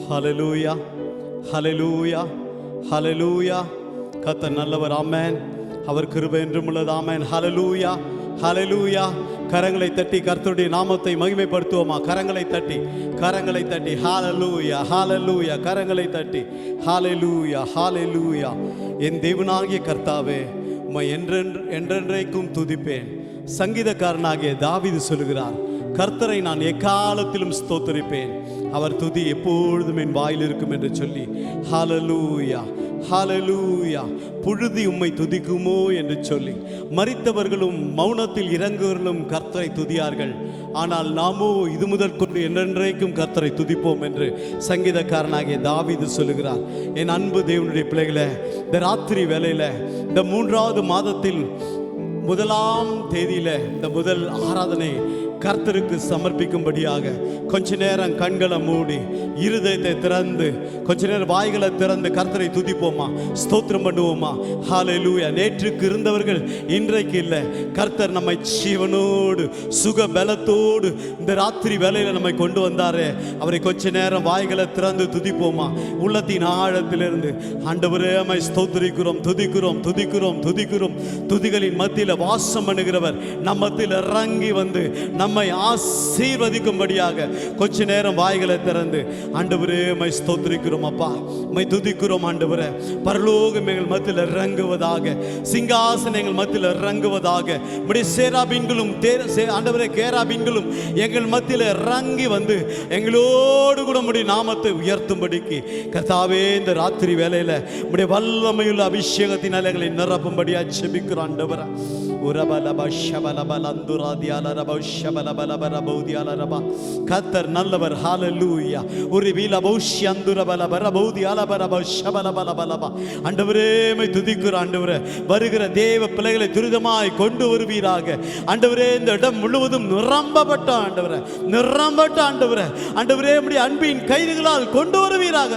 ஹல்லேலூயா, ஹல்லேலூயா, ஹல்லேலூயா. கர்த்தர் நல்லவர். ஆமென். அவர் கிருபை என்றும் உள்ளது. ஆமென். ஹல்லேலூயா, ஹல்லேலூயா. கரங்களை தட்டி கர்த்தருடைய நாமத்தை மகிமைப்படுத்துவோமா? கரங்களை தட்டி, கரங்களை தட்டி. ஹல்லேலூயா, ஹல்லேலூயா. கரங்களை தட்டி ஹல்லேலூயா, ஹல்லேலூயா. என் தேவனாகிய கர்த்தாவே, உம்மை என்றென்றைக்கும் துதிப்பேன். சங்கீதக்காரனாகிய தாவீது சொல்லுகிறார், கர்த்தரை நான் எக்காலத்திலும் ஸ்தோத்தரிப்பேன், அவர் துதி எப்பொழுதும் என் வாயில் இருக்கும் என்று சொல்லி. ஹல்லேலூயா, ஹல்லேலூயா. புழுதி உம்மை துதிக்குமோ என்று சொல்லி மரித்தவர்களும் மௌனத்தில் இறங்குவர்களும் கர்த்தரை துதியார்கள். ஆனால் நாமோ இது முதல் கொண்டு என்றென்றைக்கும் கர்த்தரை துதிப்போம் என்று சங்கீதக்காரனாகிய தாவீது சொல்லுகிறார். என் அன்பு தேவனுடைய பிள்ளைகளை, இந்த ராத்திரி வேளையில், இந்த 3வது மாதத்தில் 1ஆம் தேதியில இந்த முதல் ஆராதனை கர்த்தருக்கு சமர்ப்பிக்கும்படியாக கொஞ்ச நேரம் கண்களை மூடி இருதயத்தை திறந்து கொஞ்ச நேரம் வாய்களை திறந்து கர்த்தரை துதிப்போமா, ஸ்தோத்திரம் பண்ணுவோமா? ஹல்லேலூயா. நேற்றுக்கு இருந்தவர்கள் இன்றைக்கு இல்லை. கர்த்தர் நம்மை ஜீவனோடு சுக பலத்தோடு இந்த ராத்திரி வேளையில நம்மை கொண்டு வந்தாரே, அவரை கொஞ்ச நேரம் வாய்களை திறந்து துதிப்போமா? உள்ளத்தின் ஆழத்திலிருந்து ஆண்டவரே நம்மை ஸ்தோத்திரிக்கிறோம், துதிக்கிறோம், துதிக்கிறோம், துதிக்கிறோம். துதிகளின் மத்தியில் வாசம் பண்ணுகிறவர் நம்ம மத்தியில் இறங்கி வந்து நம்மை ஆசீர்வதிக்கும்படியாக கொஞ்ச நேரம் வாய்களை திறந்து ஆண்டவரே மை ஸ்தோத்திரிக்கிறோம் அப்பா, மை துதிக்கிறோம் ஆண்டவரே. பரலோகம் எங்கள் மத்தியில் இறங்குவதாக, சிங்காசனம் எங்கள் மத்தியில் இறங்குவதாக, இப்படி சேராபீன்களும் ஆண்டவரே கேராபீன்களும் எங்கள் மத்தியில் இறங்கி வந்து எங்களோடு கூட உம்முடைய நாமத்தை உயர்த்தும்படிக்கு கர்த்தாவே இந்த ராத்திரி வேளையில உம்முடைய வல்லமையுள்ள அபிஷேகத்தினால் எங்களை நிரப்பும்படியா ஜெபிக்கிறோம் ஆண்டவரே. கர்த்தர் நல்லவர். ஹல்லேலூயா. ஆண்டவரே மை துதிக்கிறோம் ஆண்டவரே. வருகிற தேவ பிள்ளைகளை துரிதமாய் கொண்டு வருவீராக ஆண்டவரே. இந்த இடம் முழுவதும் நிரம்பப்பட்ட ஆண்டவரே, நிரம்பட்ட ஆண்டவரே. ஆண்டவரே உம்முடைய அன்பின் கைதுகளால் கொண்டு வருவீராக.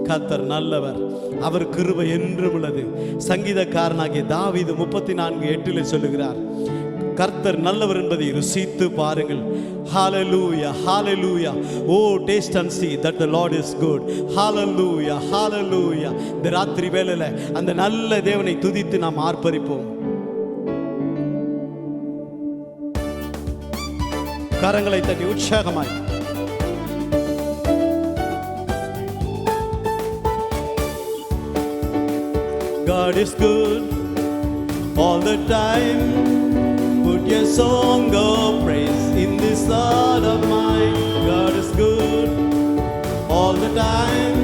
கர்த்தர் நல்லவர், அவர் கிருபை என்றும் உள்ளது. சங்கீதக்காரனாகிய தாவீது 34:8 சொல்லுகிறார், கர்த்தர் நல்லவர் என்பதை ருசித்து பாருங்கள். ஹல்லேலூயா, ஹல்லேலூயா. Oh, taste and see that the Lord is good. ஹல்லேலூயா, ஹல்லேலூயா. இந்த ராத்திரி வேளையில அந்த நல்ல தேவனை துதித்து நாம் ஆர்ப்பரிப்போம். கரங்களை தட்டி உற்சாகமாய் God is good all the time. Put your song of praise in this heart of mine. God is good all the time.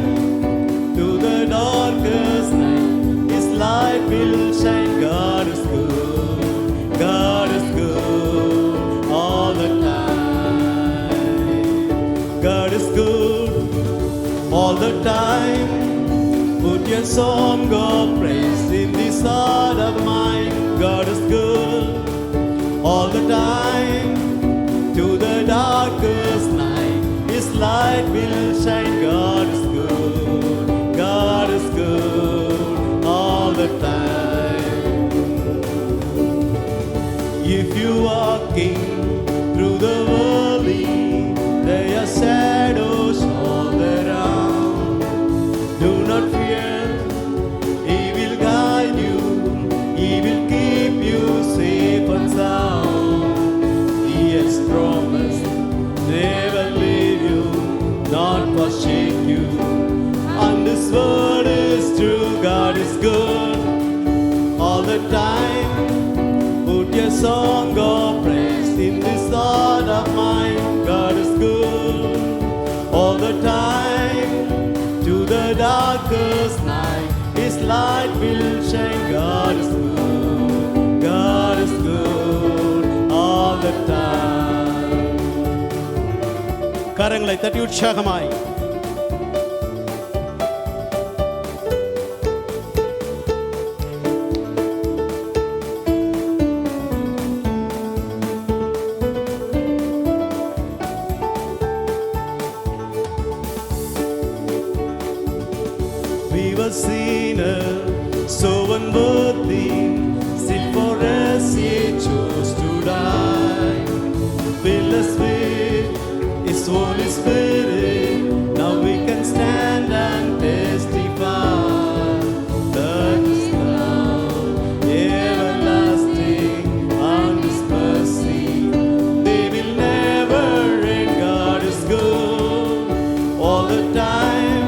To the darkest night His light will shine. God is good, God is good all the time. God is good all the time. Put your song of praise in this heart of mine. God is good all the time. To the darkest night His light will shine. God is good, God is good all the time. If you are king through the valley, there are shadows all around. Do not fear, He will guide you, He will keep you safe and sound. He has promised never leave you, not forsake you, and His word is true. God is good all the time. Put your song of praise in this heart of mine. God is good all the time. To the darkest night His light will shine. God is good, God is good all the time. கரங்களை தட்டி உற்சாகமாய் we were sinners, so unworthy, us with His Holy Spirit. Now we can stand and testify that His love everlasting and His mercy they will never end. God is good all the time.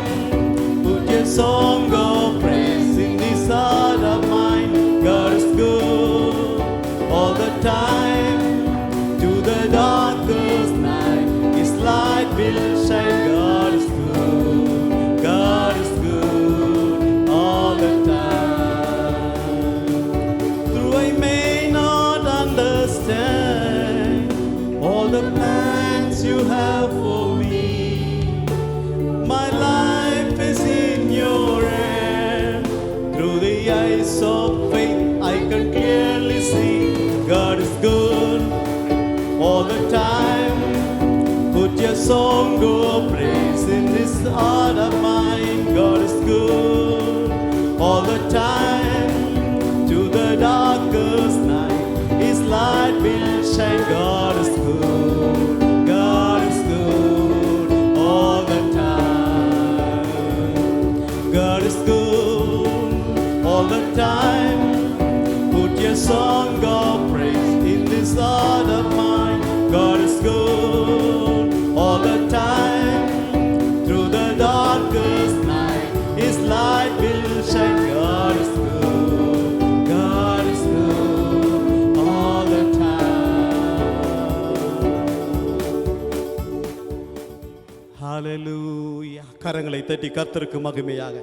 Put your song of praise in this heart of mine. God is good all the time. To the darkest night His light will shine. God is good, God is good all the time. Though I may not understand all the plans you have for me, my life is in your hand. Through the eyes of faith I can clearly see God is good all the time. Put your song of praise in this heart of mine. God is good all the time. To the darkest night His light will shine. God is good, God is good all the time. God is good all the time. Put your song of praise in this heart of mine. God is good all the time. Through the darkest night His light will shine. God is good, God is good all the time. Hallelujah. கரங்களை தட்டி கர்த்தருக்கு மகிமையாக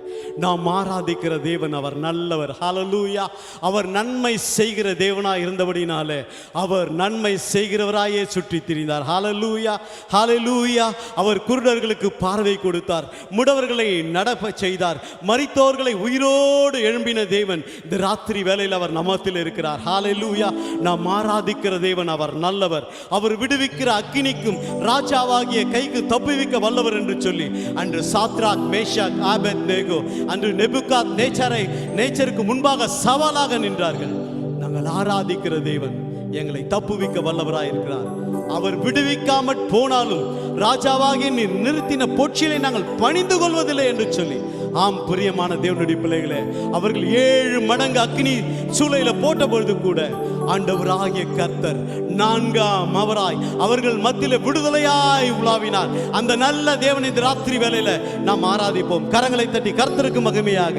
நாம் ஆராதிக்கிற தேவன் அவர் நல்லவர். ஹalleluya. அவர் நன்மை செய்கிற தேவனாய் இருந்தபடினாலே அவர் நன்மை செய்கிறவராயே சுற்றி திரிந்தார். ஹalleluya, ஹalleluya. அவர் குருடர்களுக்கு பார்வை கொடுத்தார், முடவர்களை நடப்ப செய்தார், மரித்தோர்களை உயிரோடு எழும்பின தேவன் இந்த ராத்திரி வேளையில் அவர் நமத்தில் இருக்கிறார். ஹalleluya. நாம் ஆராதிக்கிற தேவன் அவர் நல்லவர். அவர் விடுவிக்கிற அக்கினிக்கும் ராஜாவாகிய கைக்கு தப்புவிக்க வல்லவர் என்று சொல்லி அன்று சாத்ராக், மேஷாக், ஆபேத்நேகோ அன்று நெபுகாத் நேச்சருக்கு முன்பாக சவாலாக நின்றார்கள். நாங்கள் ஆராதிக்கிற தேவன் எங்களை தப்புவிக்க வல்லவராய் இருக்கிறார். அவர் விடுவிக்காமற் போனாலும் ராஜாவாகி நீர் நிறுத்தின பொற்சிலை நாங்கள் பணிந்து கொள்வதில்லை என்று சொல்லி, ஆம் பிரியமான தேவனுடைய பிள்ளைகளே, அவர்கள் 7 மடங்கு அக்னி சூளையில போட்ட பொழுது கூட ஆண்டவராகிய கர்த்தர் 4ஆம் அவராய் அவர்கள் மத்தியில விடுதலையாய் உலாவினார். அந்த நல்ல தேவனை இந்த ராத்திரி வேளையில நாம் ஆராதிப்போம். கரங்களை தட்டி கர்த்தருக்கு மகிமையாக,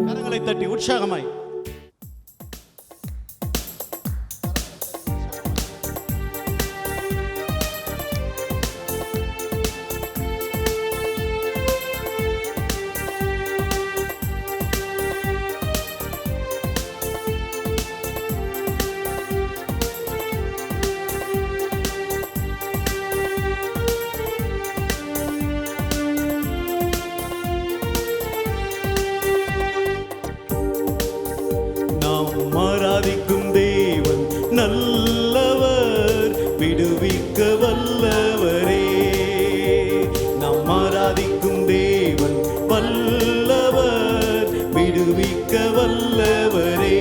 கரங்களை தட்டி உற்சாகமாய் ஆராதிக்கும் தேவன் நல்லவர், விடுவிக்க வல்லவரே. நாம் ஆராதிக்கும் தேவன் வல்லவர், விடுவிக்க வல்லவரே.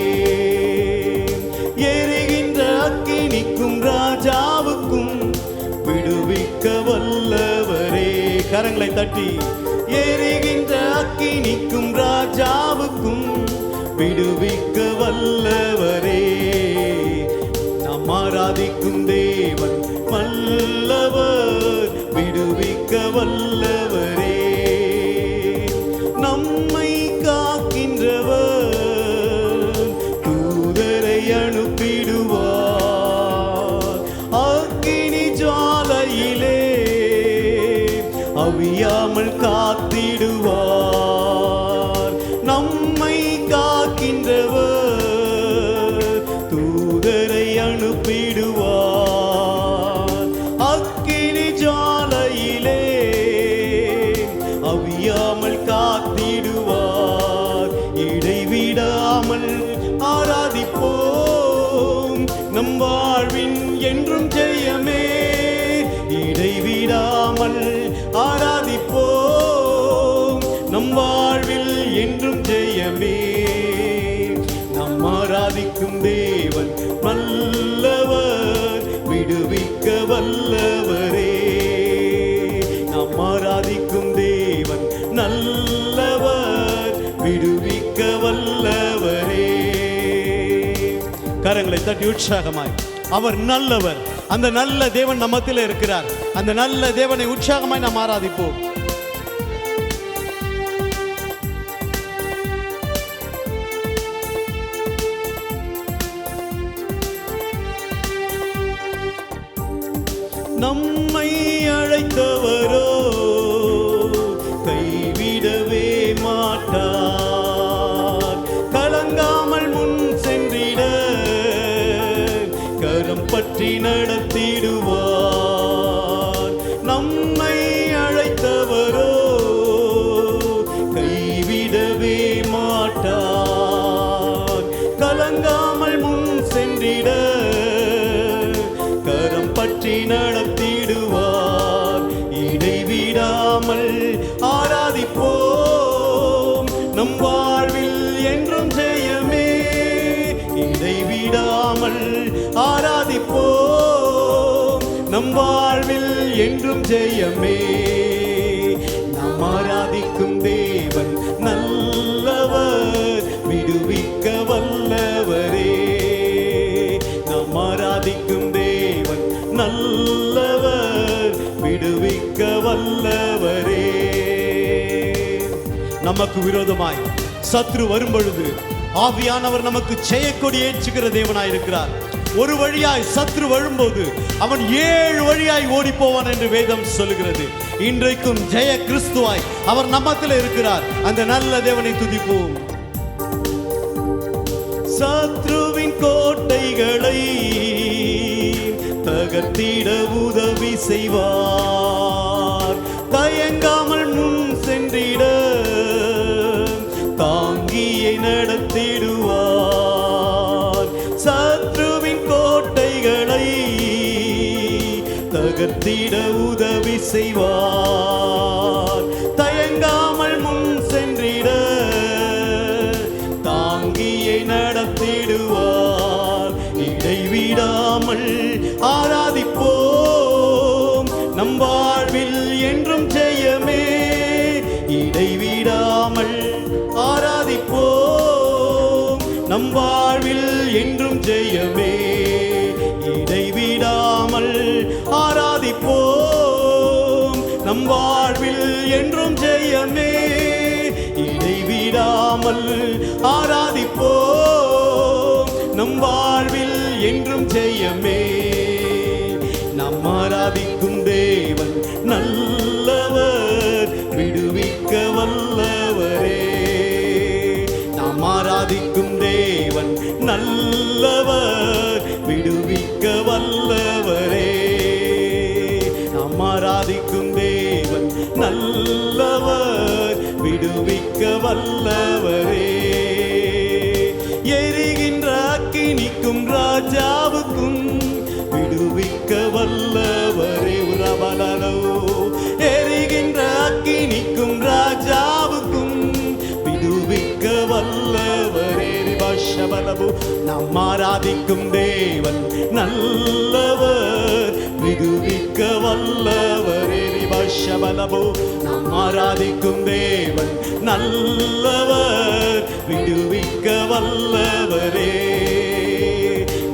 எரிகின்ற அக்கினிக்கும் ராஜாவுக்கும் விடுவிக்க வல்லவரே. கரங்களை தட்டி, எரிகின்ற அக்கினிக்கும் ராஜாவுக்கும் விடுவிக்க வல்லவரே. நாம் ஆராதிக்கும் தேவன் வல்லவர், விடுவிக்க வல்லவரே. நம்மை காக்கின்றவர் தூதரை அனுப்பிடுவார். அக்கினி ஜுவாலையிலே அவியாமல் காத்திடுவார். நம்மை காக்கின்றவர் தூதரை அனுப்பிடுவார். அக்கினி ஜுவாலையிலே அவியாமல் காத்திடுவார். இடைவிடாமல் ஆராதிப்போம், நம் வாழ்வின் என்றும் ஜெயமே. இடைவிடாமல் ஆராதிப்போம், நம் வாழ்வில் என்றும் ஜெயமே. நாம் ஆராதிக்கும் தேவன் நல்லவர், விடுவிக்க வல்லவர். கரங்களை தட்டி உற்சாகமாய் அவர் நல்லவர். அந்த நல்ல தேவன் நம்மத்தில் இருக்கிறார். அந்த நல்ல தேவனை உற்சாகமாய் நாம் ஆராதிப்போம். நம்மை அழைத்தவரோ கைவிடவே மாட்டார். கலங்காமல் முன் சென்றிட கரம் பற்றி நடத்திடுவார். நம்மை அழைத்தவரோ கைவிடவே மாட்டார். கலங்காமல் முன் சென்றிட கரம் பற்றி நடத்திடுவார். இடைவிடாமல் ஆராதிப்போம், நம் வாழ்வில் என்றும் ஜெயமே. இடைவிடாமல் ஆராதிப்போம், நம் வாழ்வில் என்றும் ஜெயமே. நாம் ஆராதிக்கும் தேவன் நல்லவர், விடுவிக்க வல்லவரே. நாம் ஆராதிக்கும் தேவன் நல்லவர், விடுவிக்க வல்லவரே. நமக்கு விரோதமாய் சத்ரு வரும் பொழுது ஆவியானவர் நமக்கு ஜெயக்கொடி ஏற்றுகிற தேவனாயிருக்கிறார். ஒரு வழியாய் சத்ரு வரும்போது அவன் 7 வழியாய் ஓடி போவான் என்று வேதம் சொல்லுகிறது. இன்றைக்கும் ஜெய கிறிஸ்துவாய் அவர் நம்மத்தில் இருக்கிறார். அந்த நல்ல தேவனை துதிப்போம். சத்ருவின் கோட்டைகளை தகர்த்திட உதவி செய்வார். தயங்காமல் முன் சென்றிட தாங்கியை நடத்திடுவார். சத்ருவின் கோட்டைகளை தகர்த்திட உதவி செய்வார். தயங்காமல் முன் சென்றிட தாங்கியை நடத்திடுவார். இடைவிடாமல் ஆராதிப்போம், நம் வாழ்வில் என்றும் ஜெயமே. இடைவிடாமல் ஆராதிப்போம், நம் வாழ்வில் என்றும் ஜெயமே. இடைவிடாமல் ஆராதிப்போம், நம் வாழ்வில் என்றும் ஜெயமே. இடைவிடாமல் ஆராதிப்போம், நம் வாழ்வில் என்றும் ஜெயமே. நாம் ஆராதிக்கும் தேவன் நல்லவர், விடுவிக்க வல்லவரே. நாம் ஆராதிக்கும் தேவன் நல்லவர், விடுவிக்க வல்லவரே. நாம் ஆராதிக்கும் தேவன் நல்லவர், விடுவிக்க வல்லவரே. எரிகின்ற அக்கினிக்கும் ராஜாவுக்கும் விடுவிக்க வல்லவரே. உறவலோ எரிகின்ற அக்கினிக்கும் ராஜாவுக்கும் விடுவிக்க வல்லவரே. ரிபாஷபலபு நாம் ஆராதிக்கும் தேவன் நல்லவர், விடுவிக்க வல்லவரே. ரிபாஷபலபு நாம் ஆராதிக்கும் தேவன் நல்லவர், விடுவிக்க வல்லவரே.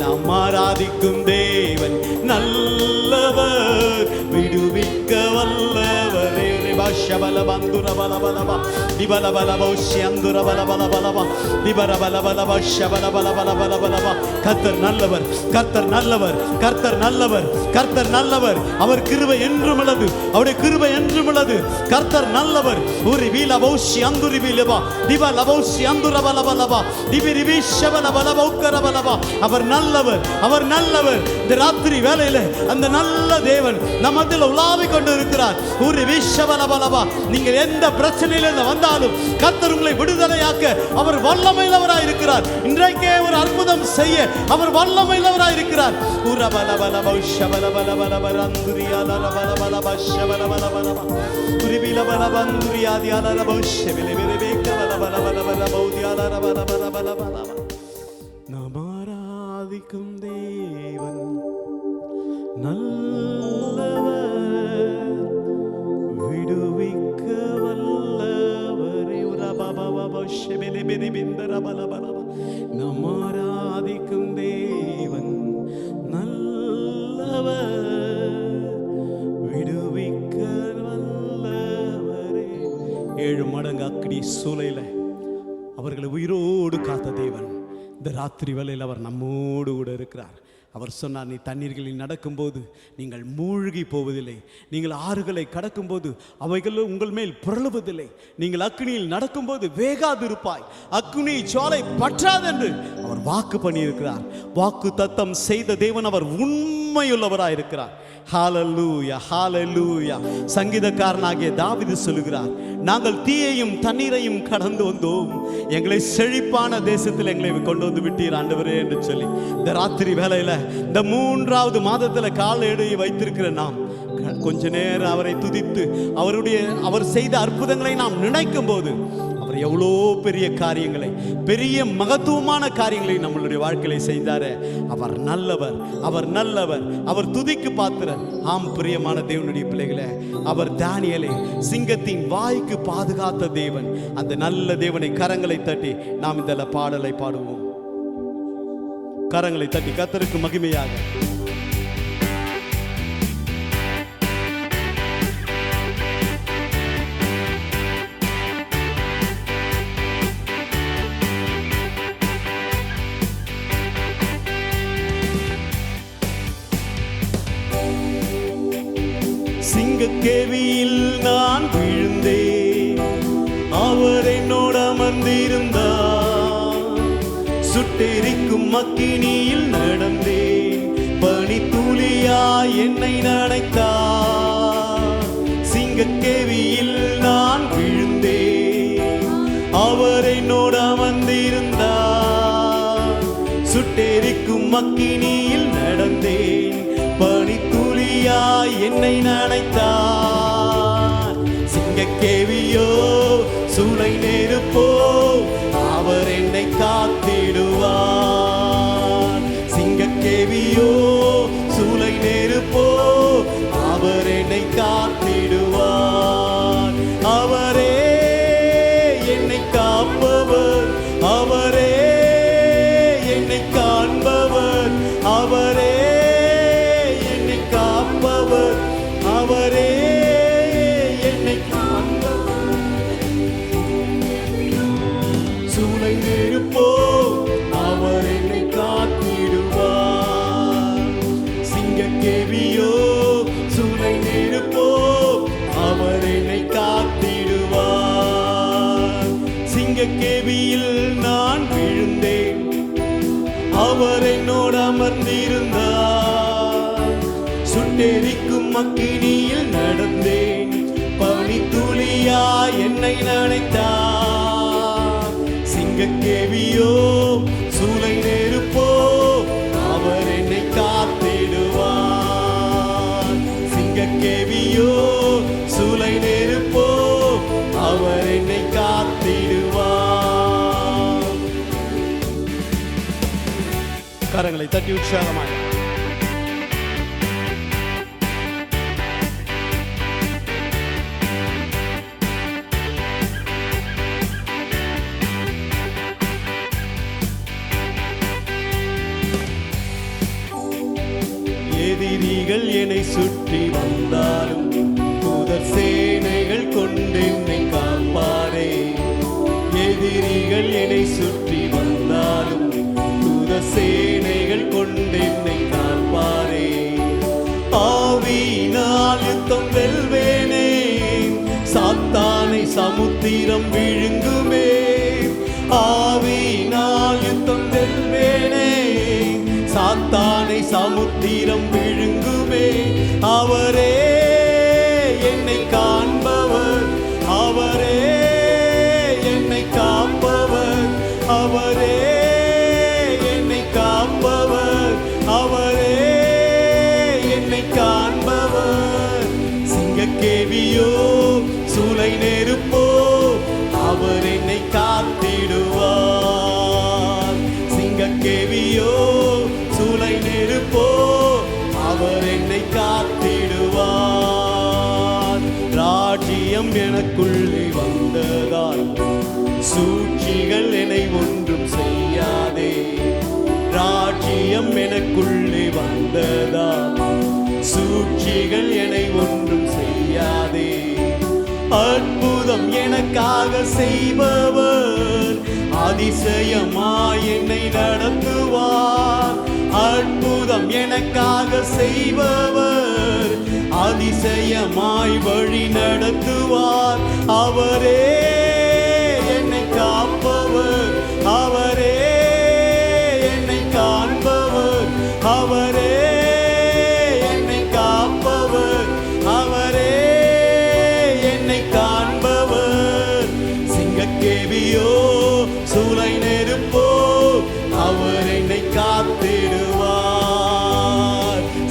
நாம் ஆராதிக்கும் தேவன் நல்லவர், விடுவிக்க வல்லவரே. ரிபாஷபலபந்துர பலபலபா திபலபலபோ ஷியந்துர பலபலபலபா திபரபலபலபா ஷபலபலபலபலபலபா. கர்த்தர் நல்லவர், கர்த்தர் நல்லவர், கர்த்தர் நல்லவர், கர்த்தர் நல்லவர். அவர் கிருபை என்றும் உள்ளது, அவருடைய கிருபை என்றும் உள்ளது. கர்த்தர் நல்லவர். உரி வீலபோ ஷியந்துரி வீலபா திபலபோ ஷியந்துர பலபலபா திபிரிபி ஷபலபலபௌக்கரபலபா. அவர் நல்லவர், அவர் நல்லவர். இந்த ராத்திரி வேளையில அந்த நல்ல தேவன் நம்மத்தில் உலாவிக் கொண்டு இருக்கிறார். ஒரு விஷபலபலபா. நீங்கள் எந்த பிரச்சனையிலிருந்து வந்தாலும் கர்த்தர் உங்களை விடுதலையாக்க அவர் வல்லமையுள்ளவராய் இருக்கிறார். இன்றைக்கே ஒரு அற்புதம் செய்ய அவர் வல்லமையுள்ளவராய் இருக்கிறார். உரபலபலப ஷபலபலபலபரந்துரியாலபலபலப ஷபலபலபலப உரிபிலபலபந்துரியாதியாலப ஷெபிலிபிரிபேக்கபலபலபலபலபௌதியாலபலபலபலபலப. நாம் ஆராதிக்கும் தேவன் நல்லவர், விடுவிக்க வல்லவரே. நாம் ஆராதிக்கும் தேவன் மடங்கு அக்கினி சூளையில அவர்களை உயிரோடு காத்த தேவன் இந்த ராத்திரி வேளையில் அவர் நம்மோடு கூட இருக்கிறார். அவர் சொன்னார், நீ தண்ணீர்களில் நடக்கும்போது நீங்கள் மூழ்கி போவதில்லை, நீங்கள் ஆறுகளை கடக்கும்போது அவைகள் உங்கள் மேல் புரளுவதில்லை, நீங்கள் அக்னியில் நடக்கும்போது வேகாதிருப்பாய், அக்னி ஜுவாலை பற்றாதென்று அவர் வாக்கு பண்ணியிருக்கிறார். வாக்கு தத்தம் செய்த தேவன் அவர் உண்மையுள்ளவராயிருக்கிறார். ஹalleluya ஹalleluya. சங்கீதக்காரனாகிய தாவீது சொல்லுகிறார், நாங்கள் தீயையும் தண்ணீரையும் கடந்து வந்தோம், எங்களை செழிப்பான தேசத்தில் எங்களை கொண்டு வந்து விட்டீர் ஆண்டவரே என்று சொல்லி இந்த ராத்திரி வேளையில இந்த 3வது மாதத்துல காலடி வைத்திருக்கிற நாம் கொஞ்ச நேரம் அவரை துதித்து அவர் செய்த அற்புதங்களை நாம் நினைக்கும் போது அவர் எவ்வளோ பெரிய காரியங்களை, பெரிய மகத்துவமான காரியங்களை நம்மளுடைய வாழ்க்கையில செய்தாரே. அவர் நல்லவர், அவர் நல்லவர், அவர் துதிக்கு பாத்திரர். ஆம் பிரியமான தேவனுடைய பிள்ளைகளே, அவர் தானியேலை சிங்கத்தின் வாய்க்கு பாதுகாத்த தேவன். அந்த நல்ல தேவனை கரங்களை தட்டி நாம் இந்த பாடலை பாடுவோம். கரங்களை தட்டி கர்த்தருக்கு மகிமையாக. சிங்கக்கேவியில் நான் விழுந்தேன், அவர் என்னோடு அமர்ந்திருந்தார். சுட்டெரிக்கும் அக்கினியில் நடந்தேன், பனி துளியாய் என்னை நனைத்தார். சிங்கக்கேவியில் நான் விழுந்தேன், அவர் என்னோடு அமர்ந்திருந்தார். சுட்டெரிக்கும் அக்கினியில் நடந்தேன், பனி துளியாய் என்னை நனைத்தார். சிங்கக்கேவியோ சூளை நெருப்போ அவர் என்னை காத்திடுவார். சிங்கக்கேவியோ சூளை நெருப்போ அவர் என்னை காத்திடுவார். அவரே என்னை காப்பவர், அவரே என்னை காண்பவர், அவரே அவரே என்னை காண்பவர். சூளை நெருப்போ அவர் என்னை காத்திடுவார். சிங்கக்கேவியோ சூளை நெருப்போ அவர் என்னை காத்திடுவார். சிங்கக்கேவியில் நான் விழுந்தேன், அவர் என்னோடு அமர்ந்திருந்தார். சுட்டெரிக்கும் அக்கினியில் நடந்தேன், பனி துளியாய் என்னை நனைத்தார். சிங்கக்கேவியோ சூளை நெருப்போ அவர் என்னை காத்திடுவார். சிங்கக்கேவியோ சூளை நெருப்போ அவர் என்னை காத்திடுவார். கரங்களை தட்டி உற்சாகமாக எதிரிகள் என்னை சுற்றி வந்தாலும் தூதர் சேனைகள் கொண்டு என்னை காப்பாரே. எதிரிகள் என்னை சுற்றி வந்தாலும் தூதர் சேனைகள் கொண்டு என்னை காப்பாரே. ஆவியினால் யுத்தம் வெல்வேனே, சாத்தானை சமுத்திரம் விழுங்குமே. ஆவியினால் யுத்தம் வெல்வேனே, சாத்தானை சமுத்திரம் விழுங்குமே. அவரே என்னை காண்பவர், அவரே என்னை காப்பவர், அவரே என்னை காப்பவர், அவரே என்னை காண்பவர். சிங்கக்கேவியோ சூளை நெருப்போ அவர் என்னை காத்திடுவார். சிங்கக்கேவியோ சூளை நெருப்போ அவர் என்னை காத்திடுவார். ராஜ்யம் எனக்குள்ளே வந்ததால் சூழ்ச்சிகள் என்னை ஒன்றும் செய்யாதே. ராஜ்யம் எனக்குள்ளே வந்ததால் சூழ்ச்சிகள் என்னை ஒன்றும் செய்யாதே. அற்புதம் என எனக்காக செய்பவர், அதிசயமாய் என்னை நடத்துவார். அற்புதம் எனக்காக செய்பவர், அதிசயமாய் வழி நடத்துவார். அவரே என்னை காப்பவர், அவரே என்னை காண்பவர், அவரே என்னை காப்பவர், அவரே என்னை காண்பவர். சிங்கக்கேவியோ சூளை நெருப்போ, அவர் என்னை காத்திடுவார்.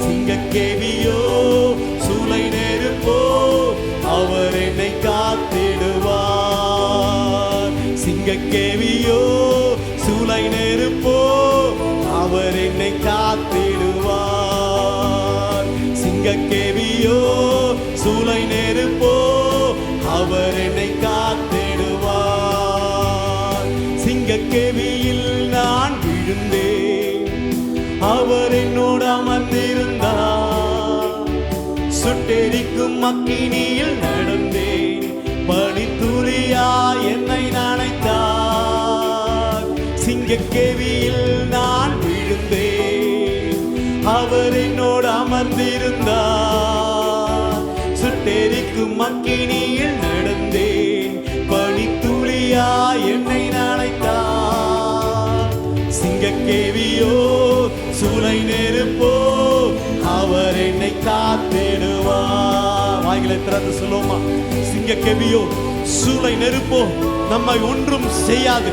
சிங்கக்கேவியோ சூளை நெருப்போ, அவர் என்னை காத்திடுவார். சிங்கக்கேவியோ சூளை நெருப்போ, அவர் என்னை காத்திடுவார். சிங்கக்கேவியோ சூளை நெருப்போ, அவர் என்னை காத்திடுவார். சிங்கக்கேவியில் நான் விழுந்தேன், அவர் என்னோடு அமர்ந்திருந்தார். சுட்டெரிக்கும் அக்கினியில் நடந்தேன், பனித்துளியா என்னை நனைத்தார். சிங்கக்கேவியில் நான் விழுந்தேன், அவர் என்னோடு அமர்ந்திருந்தார். சுட்டெரிக்கும் அக்கினியில் நடந்தேன், பனித்துளியா என்னை நனைத்தார். சிங்கக்கேவியோ சூளை நெருப்போ, அவர் என்னை காத்திடுவார். வாய்களை திறந்து சொல்லுவோமா? சிங்கக்கேவியோ சூளை நெருப்போ நம்மை ஒன்றும் செய்யாது,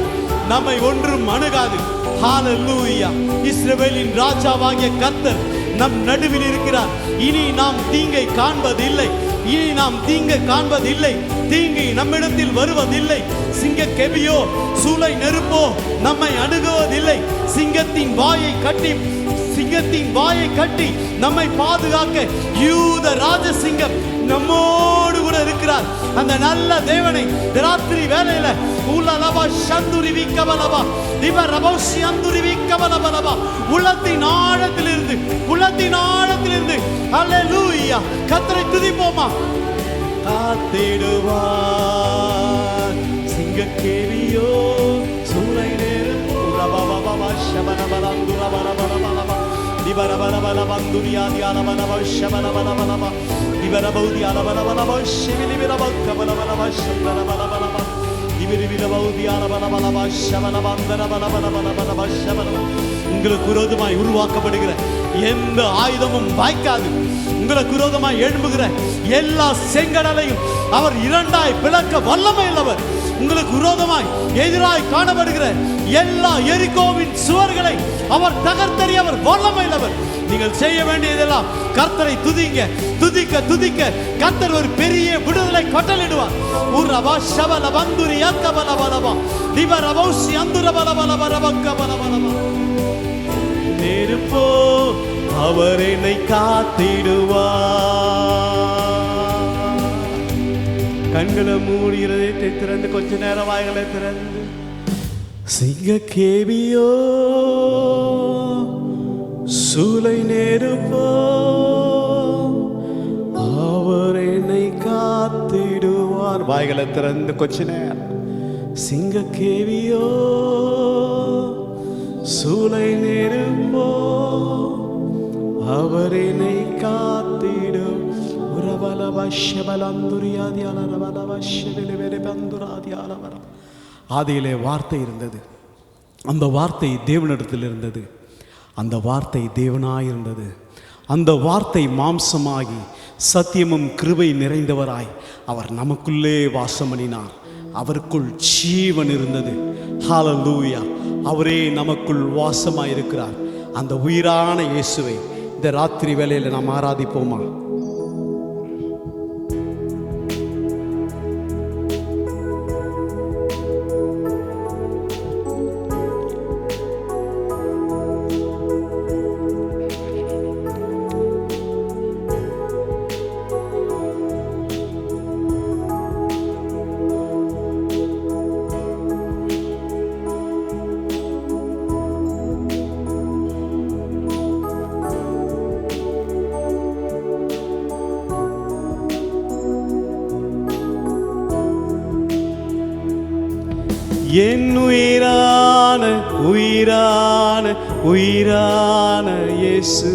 நம்மை ஒன்றும் அணுகாது. ஹல்லேலூயா! இஸ்ரவேலின் ராஜாவாகிய கர்த்தர் நம் நடுவில் இருக்கிறார். இனி நாம் தீங்கை காண்பதில்லை, இனி நாம் தீங்கை காண்பதில்லை, தீங்கை நம்மிடத்தில் வருவதில்லை. சிங்கக்கேவியோ சூளை நெருப்போ நம்மை அணுகுவதில்லை. சிங்கத்தின் வாயை கட்டி, சிங்கத்தின் வாயை கட்டி நம்மை பாதுகாக்க யூத ராஜசிங்கம் நம்மோடு கூட இருக்கிறார். அந்த நல்ல தேவனை ராத்திரி வேளையில உலலவா சந்துரிவி கவலவா திவரபோசி அந்துரிவி கவலவலவா உள்ளத்தின் ஆழத்திலிருந்து, உள்ளத்தின் ஆழத்திலிருந்து ஹல்லேலூயா கர்த்தரை துதிப்போமா? காத்திடுவார். சிங்கக்கேவியோ சூளை நெருப்போ, ரபபபப ஷபனபலந்துரபரபரபரப திவரபரபலபந்துரியாதியாலபலப ஷபனபலபலப திவரபௌதியாலபலபலப ஷிவிலிவிரபக்கபலபலப ஷந்தரபலபலப திவிரிவிரபௌதியாலபலபலப ஷபனபந்தரபலபலபலப ஷபன. உங்களுக்கு விரோதமாய் உருவாக்கப்படுகிற எந்த ஆயுதமும் வாய்க்காது. உங்களுக்கு விரோதமாய் எழும்புகிற எல்லா செங்கடலையும் அவர் இரண்டாய் பிளக்க வல்லமை உள்ளவர். உங்களுக்கு விரோதமாய் எதிராய் காணப்படுகிற எல்லா எரிகோவின் சுவர்களை அவர் தகர்த்தெறியவர் வல்லமை உள்ளவர். நீங்கள் செய்ய வேண்டியதெல்லாம் கர்த்தரை துதிங்க, துதிக்க துதிக்க கர்த்தர் ஒரு பெரிய விடுதலை கட்டளையிடுவார். உரபா ஷபல பந்துரி அக்கபலபலபா திவரபௌசி அந்துரபலபலபரபக்கபலபலபா. நெருப்போ அவர் என்னை காத்திடுவார். கண்களை மூடி இதயத்தை திறந்து கொஞ்ச நேரம் வாய்களை திறந்து சிங்கக்கேவியோ சூளை நெருப்போ அவர் என்னை காத்திடுவார். வாய்களை திறந்து கொஞ்ச நேரம் சிங்கக்கேவியோ சூளை நெருப்போ அவர் என்னை காத்திடும். ஆதியிலே வார்த்தை இருந்தது, அந்த வார்த்தை தேவனிடத்தில் இருந்தது, அந்த வார்த்தை தேவனாயிருந்தது. அந்த வார்த்தை மாம்சமாகி சத்தியமும் கிருபை நிறைந்தவராய் அவர் நமக்குள்ளே வாசமணினார். அவருக்குள் ஜீவன் இருந்தது. ஹல்லேலூயா! அவரே நமக்குள் வாசமாயிருக்கிறார். அந்த உயிரான இயேசுவை இந்த ராத்திரி வேளையில் நாம் ஆராதிப்போமா? என் உயிரான உயிரான உயிரான இயேசு,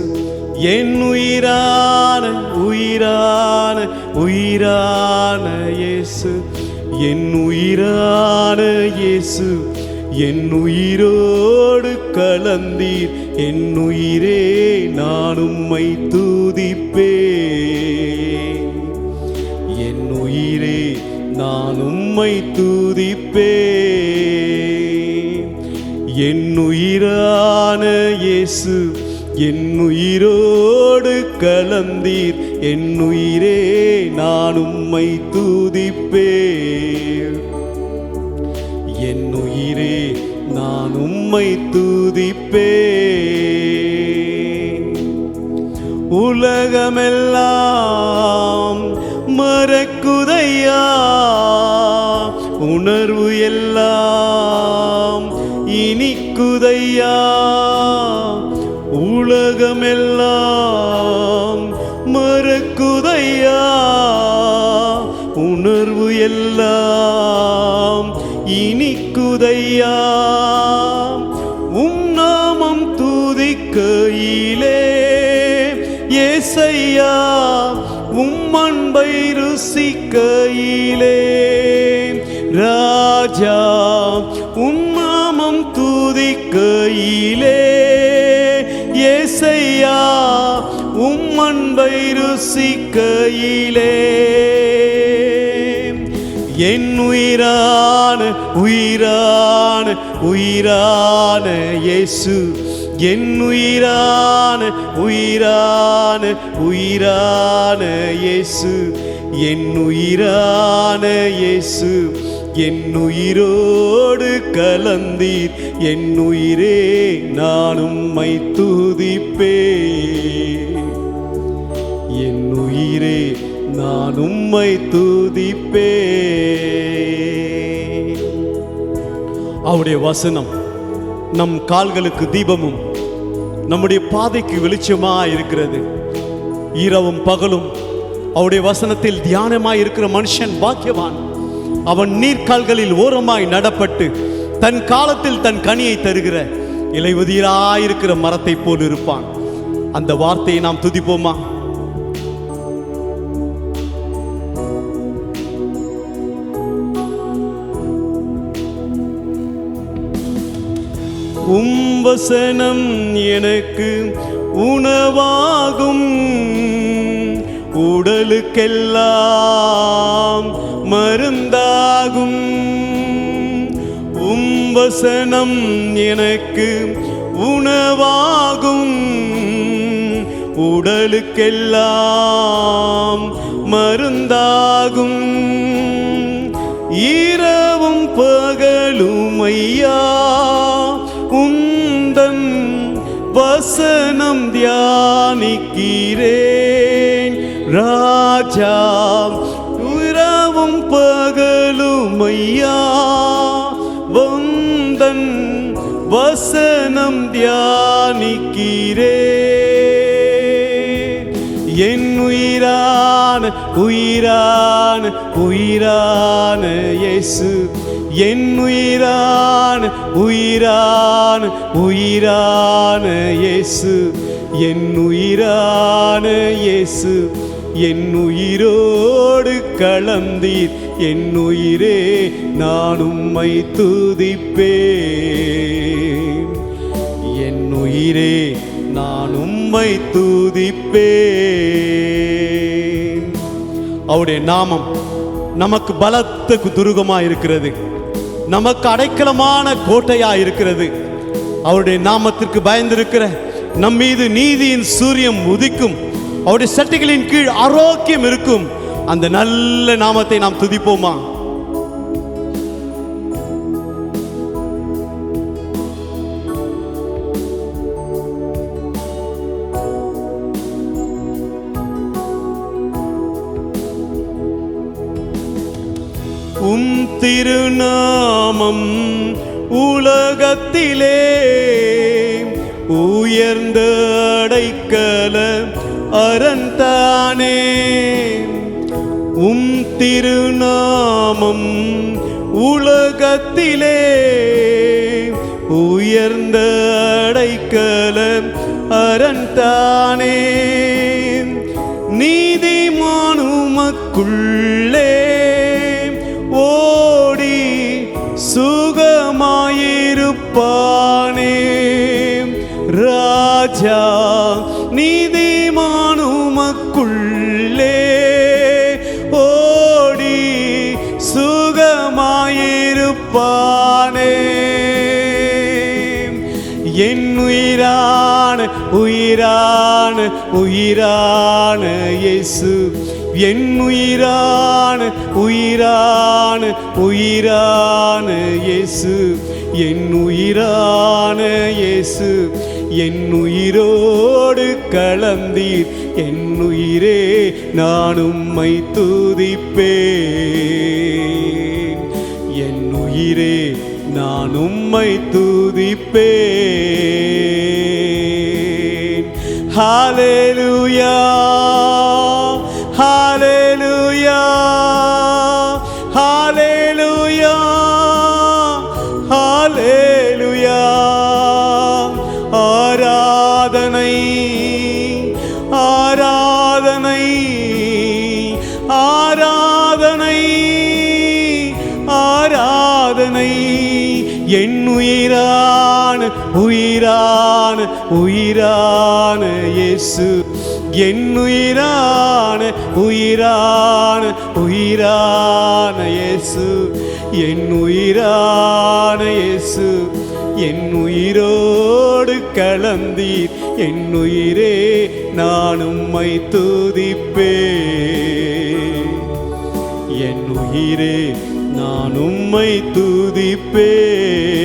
என் உயிரான உயிரான உயிரான இயேசு, என் உயிரான இயேசு, என் உயிரோடு கலந்தீர். என் உயிரே நான் உம்மை துதிப்பேன். என் உயிரே நான் உம்மை துதிப்பேன். என் உயிரான இயேசு, என் உயிரோடு கலந்தீர். என் உயிரே நான் உம்மை துதிப்பேன். என் உயிரே நான் உம்மை துதிப்பேன். உலகமெல்லாம் மறக்குதையா, உணர்வு எல்லாம் இனிக்குதையா. உலகமெல்லாம் மறக்குதையா, உணர்வு எல்லாம் இனிக்குதையா. உம் நாமம் துதிக்கையிலே ஏசையா, உம் அன்பை ருசிக்கையிலே ராஜா, உம் நாமம் துதிக்கையிலே ஏசையா, உம் அன்பை ருசிக்கையிலே என் உயிரான உயிரான உயிரான இயேசு, என் உயிரான உயிரான உயிரான இயேசு, என் உயிரான இயேசு, என் உயிரோடு கலந்தீர். என் உயிரே நான் உம்மை துதிப்பேன். என் உயிரே நான் உம்மை துதிப்பேன். அவருடைய வசனம் நம் கால்களுக்கு தீபமும் நம்முடைய பாதைக்கு வெளிச்சமாய் இருக்கிறது. இரவும் பகலும் அவருடைய வசனத்தில் தியானமாய் இருக்கிற மனுஷன் பாக்கியவான். அவன் நீர்க்கால்களில் ஓரமாய் நடப்பட்டு தன் காலத்தில் தன் கனியை தருகிற இலையுதிராயிருக்கிற மரத்தை போல் இருப்பான். அந்த வார்த்தையை நாம் துதிப்போமா? உம் வசனம் எனக்கு உணவாகும், உடலுக்கெல்லாம் மருந்தாகும். உம் வசனம் எனக்கு உணவாகும், உடலுக்கெல்லாம் மருந்தாகும். இரவும் பகலும் ஐயா உந்தன் வசனம் தியானிக்கிறேன் ராஜா. இரவும் பகலும் ஐயா உந்தன் வசனம் தியானிக்கிறேன். என் உயிரான உயிரான உயிரான இயேசு, என் உயிரான உயிரான உயிரான இயேசு, என் உயிரான இயேசு, என் உயிரோடு கலந்தீர். என் உயிரே நான் உம்மை துதிப்பேன். என் உயிரே நான் உம்மை துதிப்பேன். அவருடைய நாமம் நமக்கு பலத்த துருகமாக இருக்கிறது, நமக்கு அடைக்கலமான கோட்டையா இருக்கிறது. அவருடைய நாமத்திற்கு பயந்திருக்கிற நம் மீது நீதியின் சூரியன் உதிக்கும். அவருடைய சட்டைகளின் கீழ் ஆரோக்கியம் இருக்கும். அந்த நல்ல நாமத்தை நாம் துதிப்போமா? உம் திருநாமம் உலகத்திலே உயர்ந்த அடைக்கல அரண் தானே. உம் திருநாமம் உலகத்திலே உயர்ந்த அடைக்கலம் அரண்தானே. நீதிமானுமக்குள்ளே ஓடி சுகமாயிருப்பானே. ராஜா நீதிமானுமக்குள்ளே ஓடி சுகமாயிருப்பானே. என் உயிரான உயிரான உயிரான இயேசு, என் உயிரான உயிரான உயிரான இயேசு, என் உயிரான இயேசு, என் உயிரோடு கலந்தீர். என் உயிரே நான் உம்மை துதிப்பேன். என் உயிரே நான் உம்மை துதிப்பேன். ஹல்லேலூயா ஹல்லேலூயா ஹல்லேலூயா ஹல்லேலூயா. ஆராதனை ஆராதனை ஆராதனை ஆராதனை. என் உயிரான உயிரான உயிரான இயேசு, என் உயிரான உயிரான உயிரான இயேசு, என் உயிரான இயேசு, என் உயிரோடு கலந்தீர். என் உயிரே நான் உம்மை துதிப்பேன். என் உயிரே நான் உம்மை துதிப்பேன்.